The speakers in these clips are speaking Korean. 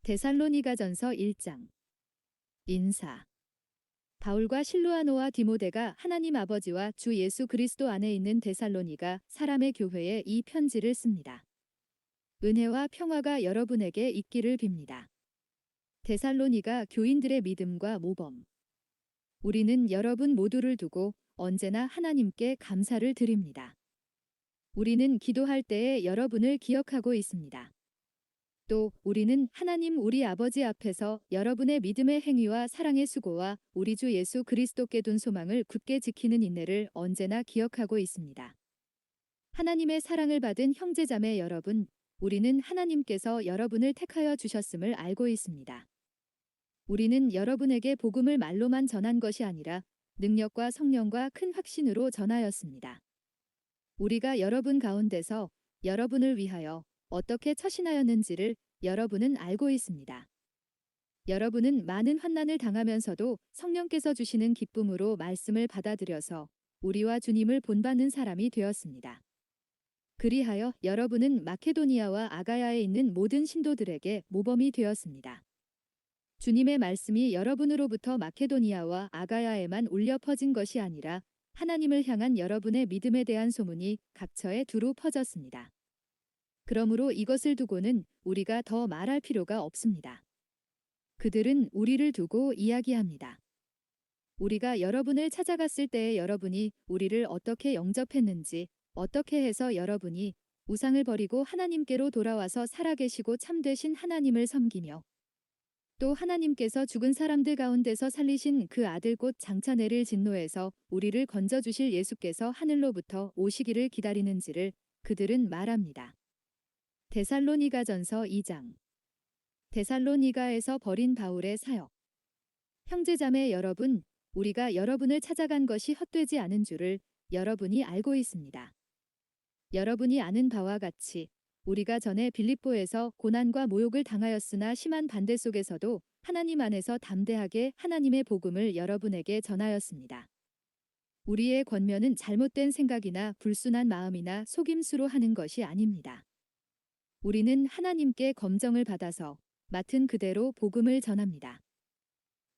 데살로니가전서 1장. 인사. 바울과 실루아노와 디모데가 하나님 아버지와 주 예수 그리스도 안에 있는 데살로니가 사람의 교회에 이 편지를 씁니다. 은혜와 평화가 여러분에게 있기를 빕니다. 데살로니가 교인들의 믿음과 모범. 우리는 여러분 모두를 두고 언제나 하나님께 감사를 드립니다. 우리는 기도할 때에 여러분을 기억하고 있습니다. 또 우리는 하나님 우리 아버지 앞에서 여러분의 믿음의 행위와 사랑의 수고와 우리 주 예수 그리스도께 둔 소망을 굳게 지키는 인내를 언제나 기억하고 있습니다. 하나님의 사랑을 받은 형제자매 여러분, 우리는 하나님께서 여러분을 택하여 주셨음을 알고 있습니다. 우리는 여러분에게 복음을 말로만 전한 것이 아니라 능력과 성령과 큰 확신으로 전하였습니다. 우리가 여러분 가운데서 여러분을 위하여 어떻게 처신하였는지를 여러분은 알고 있습니다. 여러분은 많은 환난을 당하면서도 성령께서 주시는 기쁨으로 말씀을 받아들여서 우리와 주님을 본받는 사람이 되었습니다. 그리하여 여러분은 마케도니아와 아가야에 있는 모든 신도들에게 모범이 되었습니다. 주님의 말씀이 여러분으로부터 마케도니아와 아가야에만 울려 퍼진 것이 아니라 하나님을 향한 여러분의 믿음에 대한 소문이 각처에 두루 퍼졌습니다. 그러므로 이것을 두고는 우리가 더 말할 필요가 없습니다. 그들은 우리를 두고 이야기합니다. 우리가 여러분을 찾아갔을 때에 여러분이 우리를 어떻게 영접했는지, 어떻게 해서 여러분이 우상을 버리고 하나님께로 돌아와서 살아계시고 참되신 하나님을 섬기며 또 하나님께서 죽은 사람들 가운데서 살리신 그 아들 곧 장차내릴 진노에서 우리를 건져주실 예수께서 하늘로부터 오시기를 기다리는지를 그들은 말합니다. 데살로니가전서 2장. 데살로니가에서 벌인 바울의 사역. 형제자매 여러분, 우리가 여러분을 찾아간 것이 헛되지 않은 줄을 여러분이 알고 있습니다. 여러분이 아는 바와 같이 우리가 전에 빌립보에서 고난과 모욕을 당하였으나 심한 반대 속에서도 하나님 안에서 담대하게 하나님의 복음을 여러분에게 전하였습니다. 우리의 권면은 잘못된 생각이나 불순한 마음이나 속임수로 하는 것이 아닙니다. 우리는 하나님께 검정을 받아서 맡은 그대로 복음을 전합니다.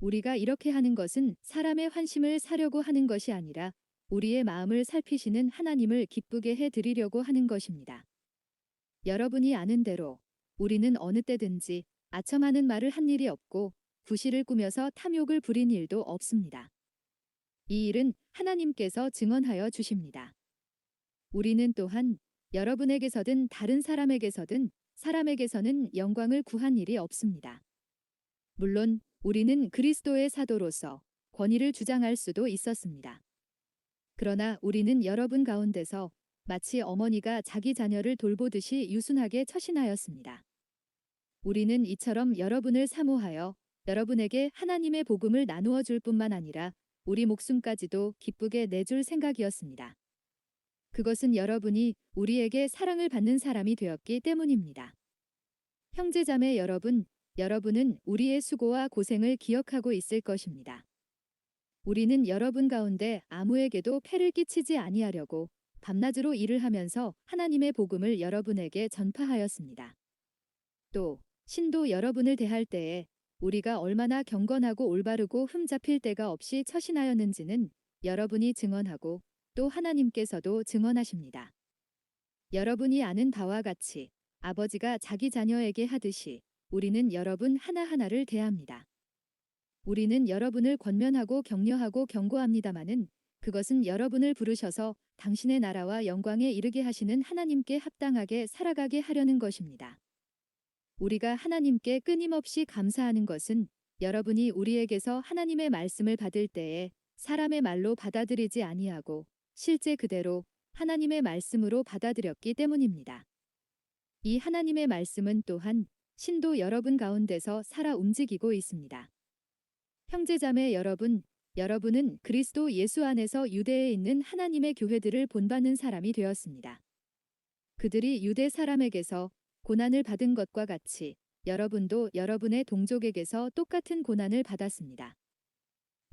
우리가 이렇게 하는 것은 사람의 환심을 사려고 하는 것이 아니라 우리의 마음을 살피시는 하나님을 기쁘게 해드리려고 하는 것입니다. 여러분이 아는 대로 우리는 어느 때든지 아첨하는 말을 한 일이 없고 구실을 꾸며서 탐욕을 부린 일도 없습니다. 이 일은 하나님께서 증언하여 주십니다. 우리는 또한 여러분에게서든 다른 사람에게서는 영광을 구한 일이 없습니다. 물론 우리는 그리스도의 사도로서 권위를 주장할 수도 있었습니다. 그러나 우리는 여러분 가운데서 마치 어머니가 자기 자녀를 돌보듯이 유순하게 처신하였습니다. 우리는 이처럼 여러분을 사모하여 여러분에게 하나님의 복음을 나누어 줄 뿐만 아니라 우리 목숨까지도 기쁘게 내줄 생각이었습니다. 그것은 여러분이 우리에게 사랑을 받는 사람이 되었기 때문입니다. 형제자매 여러분, 여러분은 우리의 수고와 고생을 기억하고 있을 것입니다. 우리는 여러분 가운데 아무에게도 폐를 끼치지 아니하려고 밤낮으로 일을 하면서 하나님의 복음을 여러분에게 전파하였습니다. 또 신도 여러분을 대할 때에 우리가 얼마나 경건하고 올바르고 흠잡힐 데가 없이 처신하였는지는 여러분이 증언하고 또 하나님께서도 증언하십니다. 여러분이 아는 바와 같이 아버지가 자기 자녀에게 하듯이 우리는 여러분 하나하나를 대합니다. 우리는 여러분을 권면하고 격려하고 경고합니다마는 그것은 여러분을 부르셔서 당신의 나라와 영광에 이르게 하시는 하나님께 합당하게 살아가게 하려는 것입니다. 우리가 하나님께 끊임없이 감사하는 것은 여러분이 우리에게서 하나님의 말씀을 받을 때에 사람의 말로 받아들이지 아니하고 실제 그대로 하나님의 말씀으로 받아들였기 때문입니다. 이 하나님의 말씀은 또한 신도 여러분 가운데서 살아 움직이고 있습니다. 형제자매 여러분, 여러분은 그리스도 예수 안에서 유대에 있는 하나님의 교회들을 본받는 사람이 되었습니다. 그들이 유대 사람에게서 고난을 받은 것과 같이 여러분도 여러분의 동족에게서 똑같은 고난을 받았습니다.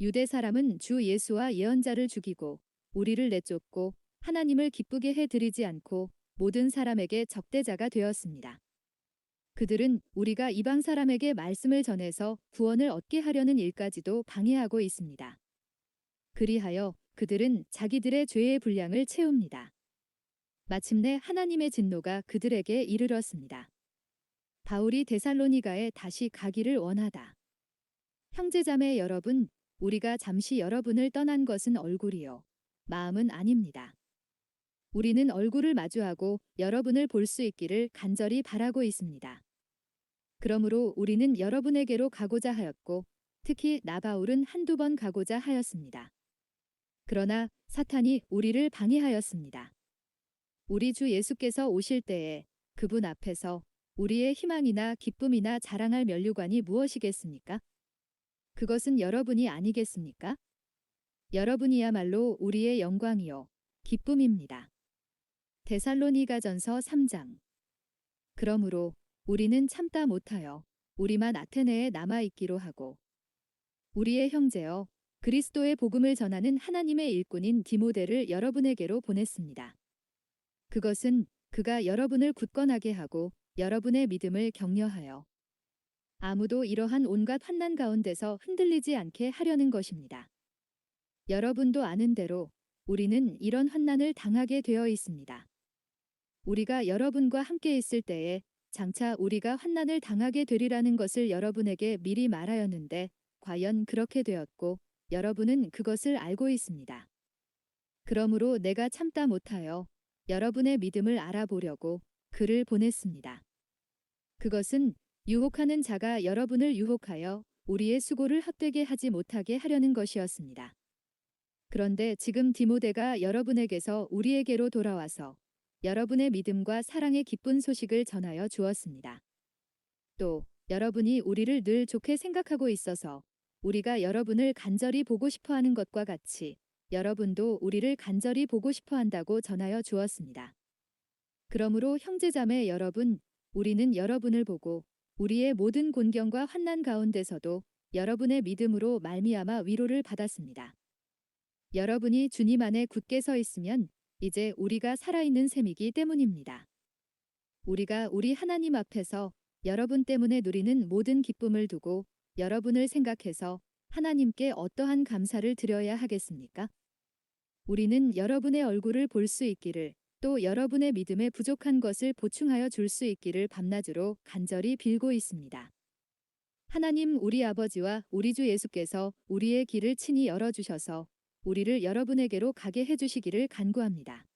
유대 사람은 주 예수와 예언자를 죽이고 우리를 내쫓고 하나님을 기쁘게 해드리지 않고 모든 사람에게 적대자가 되었습니다. 그들은 우리가 이방 사람에게 말씀을 전해서 구원을 얻게 하려는 일까지도 방해하고 있습니다. 그리하여 그들은 자기들의 죄의 분량을 채웁니다. 마침내 하나님의 진노가 그들에게 이르렀습니다. 바울이 데살로니가에 다시 가기를 원하다. 형제자매 여러분, 우리가 잠시 여러분을 떠난 것은 얼굴이요, 마음은 아닙니다. 우리는 얼굴을 마주하고 여러분을 볼 수 있기를 간절히 바라고 있습니다. 그러므로 우리는 여러분에게로 가고자 하였고, 특히 나 바울은 한두 번 가고자 하였습니다. 그러나 사탄이 우리를 방해하였습니다. 우리 주 예수께서 오실 때에 그분 앞에서 우리의 희망이나 기쁨이나 자랑할 면류관이 무엇이겠습니까? 그것은 여러분이 아니겠습니까? 여러분이야말로 우리의 영광이요, 기쁨입니다. 데살로니가전서 3장. 그러므로 우리는 참다 못하여 우리만 아테네에 남아 있기로 하고, 우리의 형제여, 그리스도의 복음을 전하는 하나님의 일꾼인 디모데를 여러분에게로 보냈습니다. 그것은 그가 여러분을 굳건하게 하고 여러분의 믿음을 격려하여 아무도 이러한 온갖 환난 가운데서 흔들리지 않게 하려는 것입니다. 여러분도 아는 대로 우리는 이런 환난을 당하게 되어 있습니다. 우리가 여러분과 함께 있을 때에 장차 우리가 환난을 당하게 되리라는 것을 여러분에게 미리 말하였는데 과연 그렇게 되었고 여러분은 그것을 알고 있습니다. 그러므로 내가 참다 못하여 여러분의 믿음을 알아보려고 글을 보냈습니다. 그것은 유혹하는 자가 여러분을 유혹하여 우리의 수고를 헛되게 하지 못하게 하려는 것이었습니다. 그런데 지금 디모데가 여러분에게서 우리에게로 돌아와서 여러분의 믿음과 사랑의 기쁜 소식을 전하여 주었습니다. 또 여러분이 우리를 늘 좋게 생각하고 있어서 우리가 여러분을 간절히 보고 싶어 하는 것과 같이 여러분도 우리를 간절히 보고 싶어 한다고 전하여 주었습니다. 그러므로 형제자매 여러분, 우리는 여러분을 보고 우리의 모든 곤경과 환난 가운데서도 여러분의 믿음으로 말미암아 위로를 받았습니다. 여러분이 주님 안에 굳게 서 있으면 이제 우리가 살아있는 셈이기 때문입니다. 우리가 우리 하나님 앞에서 여러분 때문에 누리는 모든 기쁨을 두고 여러분을 생각해서 하나님께 어떠한 감사를 드려야 하겠습니까? 우리는 여러분의 얼굴을 볼 수 있기를 또 여러분의 믿음에 부족한 것을 보충하여 줄 수 있기를 밤낮으로 간절히 빌고 있습니다. 하나님 우리 아버지와 우리 주 예수께서 우리의 길을 친히 열어주셔서 우리를 여러분에게로 가게 해주시기를 간구합니다.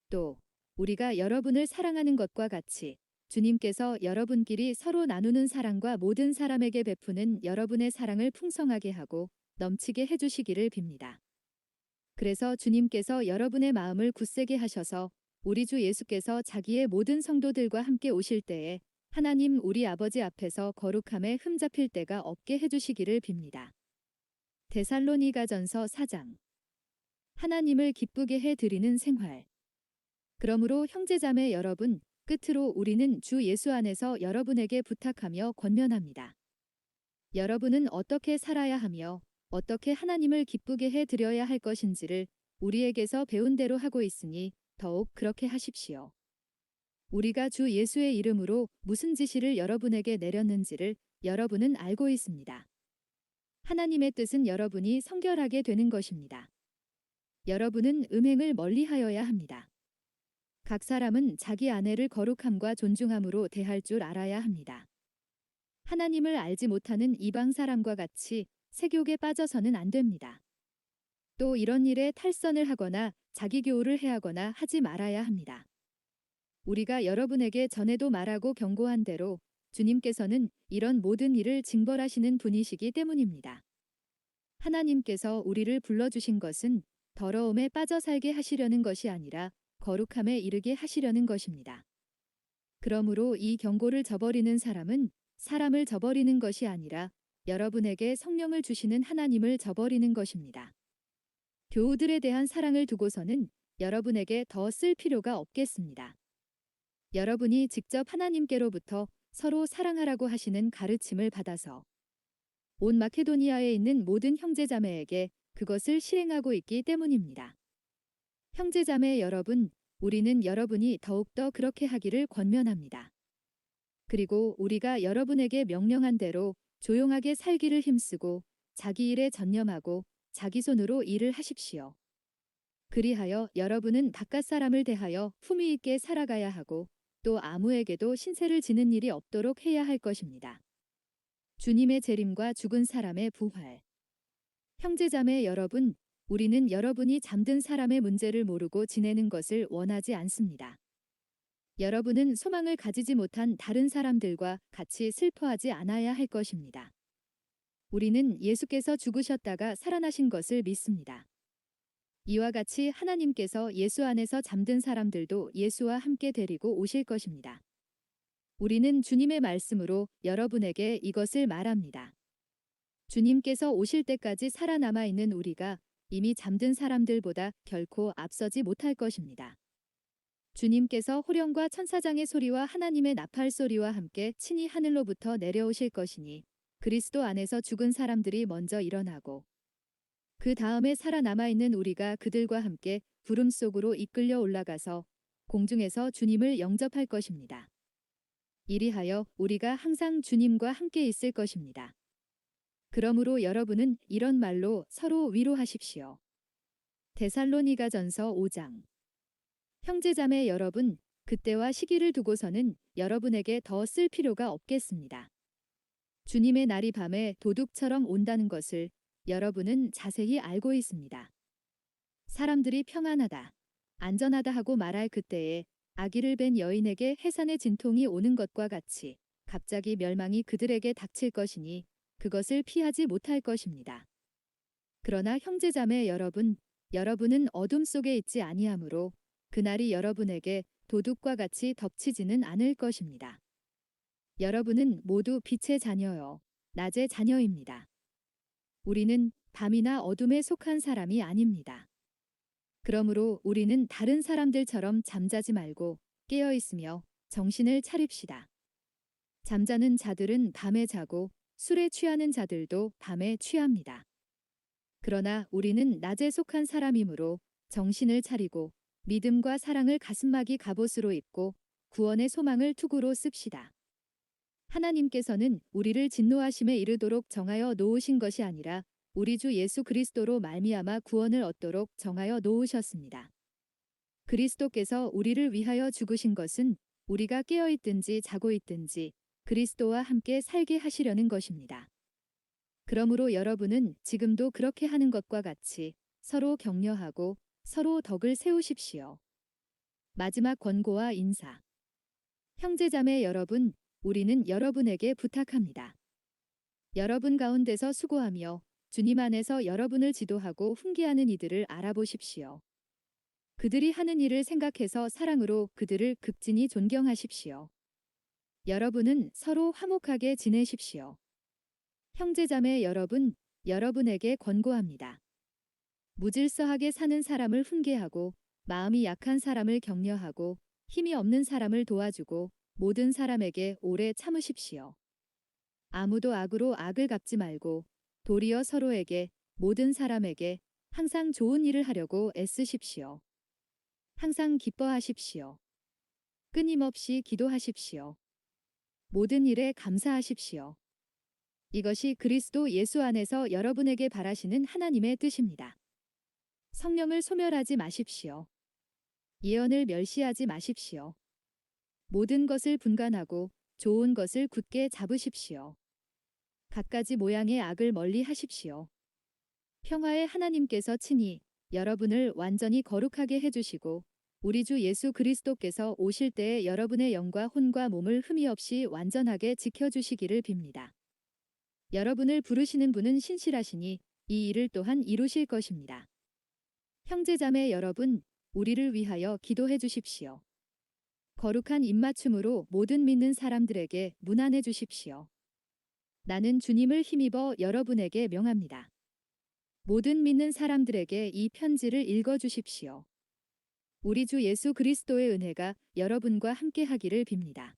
또 우리가 여러분을 사랑하는 것과 같이 주님께서 여러분끼리 서로 나누는 사랑과 모든 사람에게 베푸는 여러분의 사랑을 풍성하게 하고 넘치게 해주시기를 빕니다. 그래서 주님께서 여러분의 마음을 굳세게 하셔서 우리 주 예수께서 자기의 모든 성도들과 함께 오실 때에 하나님 우리 아버지 앞에서 거룩함에 흠잡힐 때가 없게 해주시기를 빕니다. 데살로니가전서 4장. 하나님을 기쁘게 해 드리는 생활. 그러므로 형제자매 여러분, 끝으로 우리는 주 예수 안에서 여러분에게 부탁하며 권면합니다. 여러분은 어떻게 살아야 하며 어떻게 하나님을 기쁘게 해 드려야 할 것인지를 우리에게서 배운 대로 하고 있으니 더욱 그렇게 하십시오. 우리가 주 예수의 이름으로 무슨 지시를 여러분에게 내렸는지를 여러분은 알고 있습니다. 하나님의 뜻은 여러분이 성결하게 되는 것입니다. 여러분은 음행을 멀리하여야 합니다. 각 사람은 자기 아내를 거룩함과 존중함으로 대할 줄 알아야 합니다. 하나님을 알지 못하는 이방 사람과 같이 색욕에 빠져서는 안 됩니다. 또 이런 일에 탈선을 하거나 자기 교우를 해하거나 하지 말아야 합니다. 우리가 여러분에게 전에도 말하고 경고한 대로 주님께서는 이런 모든 일을 징벌하시는 분이시기 때문입니다. 하나님께서 우리를 불러주신 것은 더러움에 빠져 살게 하시려는 것이 아니라 거룩함에 이르게 하시려는 것입니다. 그러므로 이 경고를 저버리는 사람은 사람을 저버리는 것이 아니라 여러분에게 성령을 주시는 하나님을 저버리는 것입니다. 교우들에 대한 사랑을 두고서는 여러분에게 더 쓸 필요가 없겠습니다. 여러분이 직접 하나님께로부터 서로 사랑하라고 하시는 가르침을 받아서 온 마케도니아에 있는 모든 형제자매에게 그것을 실행하고 있기 때문입니다. 형제자매 여러분, 우리는 여러분이 더욱더 그렇게 하기를 권면합니다. 그리고 우리가 여러분에게 명령한 대로 조용하게 살기를 힘쓰고 자기 일에 전념하고 자기 손으로 일을 하십시오. 그리하여 여러분은 바깥 사람을 대하여 품위 있게 살아가야 하고 또 아무에게도 신세를 지는 일이 없도록 해야 할 것입니다. 주님의 재림과 죽은 사람의 부활. 형제자매 여러분, 우리는 여러분이 잠든 사람의 문제를 모르고 지내는 것을 원하지 않습니다. 여러분은 소망을 가지지 못한 다른 사람들과 같이 슬퍼하지 않아야 할 것입니다. 우리는 예수께서 죽으셨다가 살아나신 것을 믿습니다. 이와 같이 하나님께서 예수 안에서 잠든 사람들도 예수와 함께 데리고 오실 것입니다. 우리는 주님의 말씀으로 여러분에게 이것을 말합니다. 주님께서 오실 때까지 살아남아 있는 우리가 이미 잠든 사람들보다 결코 앞서지 못할 것입니다. 주님께서 호령과 천사장의 소리와 하나님의 나팔 소리와 함께 친히 하늘로부터 내려오실 것이니 그리스도 안에서 죽은 사람들이 먼저 일어나고 그 다음에 살아남아 있는 우리가 그들과 함께 구름 속으로 이끌려 올라가서 공중에서 주님을 영접할 것입니다. 이리하여 우리가 항상 주님과 함께 있을 것입니다. 그러므로 여러분은 이런 말로 서로 위로하십시오. 데살로니가전서 5장. 형제자매 여러분, 그때와 시기를 두고서는 여러분에게 더 쓸 필요가 없겠습니다. 주님의 날이 밤에 도둑처럼 온다는 것을 여러분은 자세히 알고 있습니다. 사람들이 평안하다, 안전하다 하고 말할 그때에 아기를 뵌 여인에게 해산의 진통이 오는 것과 같이 갑자기 멸망이 그들에게 닥칠 것이니 그것을 피하지 못할 것입니다. 그러나 형제자매 여러분, 여러분은 어둠 속에 있지 아니하므로 그날이 여러분에게 도둑과 같이 덮치지는 않을 것입니다. 여러분은 모두 빛의 자녀요, 낮의 자녀입니다. 우리는 밤이나 어둠에 속한 사람이 아닙니다. 그러므로 우리는 다른 사람들처럼 잠자지 말고 깨어 있으며 정신을 차립시다. 잠자는 자들은 밤에 자고 술에 취하는 자들도 밤에 취합니다. 그러나 우리는 낮에 속한 사람이므로 정신을 차리고 믿음과 사랑을 가슴막이 갑옷으로 입고 구원의 소망을 투구로 씁시다. 하나님께서는 우리를 진노하심에 이르도록 정하여 놓으신 것이 아니라 우리 주 예수 그리스도로 말미암아 구원을 얻도록 정하여 놓으셨습니다. 그리스도께서 우리를 위하여 죽으신 것은 우리가 깨어 있든지 자고 있든지 그리스도와 함께 살게 하시려는 것입니다. 그러므로 여러분은 지금도 그렇게 하는 것과 같이 서로 격려하고 서로 덕을 세우십시오. 마지막 권고와 인사. 형제자매 여러분, 우리는 여러분에게 부탁합니다. 여러분 가운데서 수고하며 주님 안에서 여러분을 지도하고 훈계하는 이들을 알아보십시오. 그들이 하는 일을 생각해서 사랑으로 그들을 극진히 존경하십시오. 여러분은 서로 화목하게 지내십시오. 형제자매 여러분, 여러분에게 권고합니다. 무질서하게 사는 사람을 훈계하고 마음이 약한 사람을 격려하고 힘이 없는 사람을 도와주고 모든 사람에게 오래 참으십시오. 아무도 악으로 악을 갚지 말고 도리어 서로에게 모든 사람에게 항상 좋은 일을 하려고 애쓰십시오. 항상 기뻐하십시오. 끊임없이 기도하십시오. 모든 일에 감사하십시오. 이것이 그리스도 예수 안에서 여러분에게 바라시는 하나님의 뜻입니다. 성령을 소멸하지 마십시오. 예언을 멸시하지 마십시오. 모든 것을 분간하고 좋은 것을 굳게 잡으십시오. 갖가지 모양의 악을 멀리 하십시오. 평화의 하나님께서 친히 여러분을 완전히 거룩하게 해주시고 우리 주 예수 그리스도께서 오실 때에 여러분의 영과 혼과 몸을 흠이 없이 완전하게 지켜주시기를 빕니다. 여러분을 부르시는 분은 신실하시니 이 일을 또한 이루실 것입니다. 형제자매 여러분, 우리를 위하여 기도해 주십시오. 거룩한 입맞춤으로 모든 믿는 사람들에게 문안해 주십시오. 나는 주님을 힘입어 여러분에게 명합니다. 모든 믿는 사람들에게 이 편지를 읽어 주십시오. 우리 주 예수 그리스도의 은혜가 여러분과 함께 하기를 빕니다.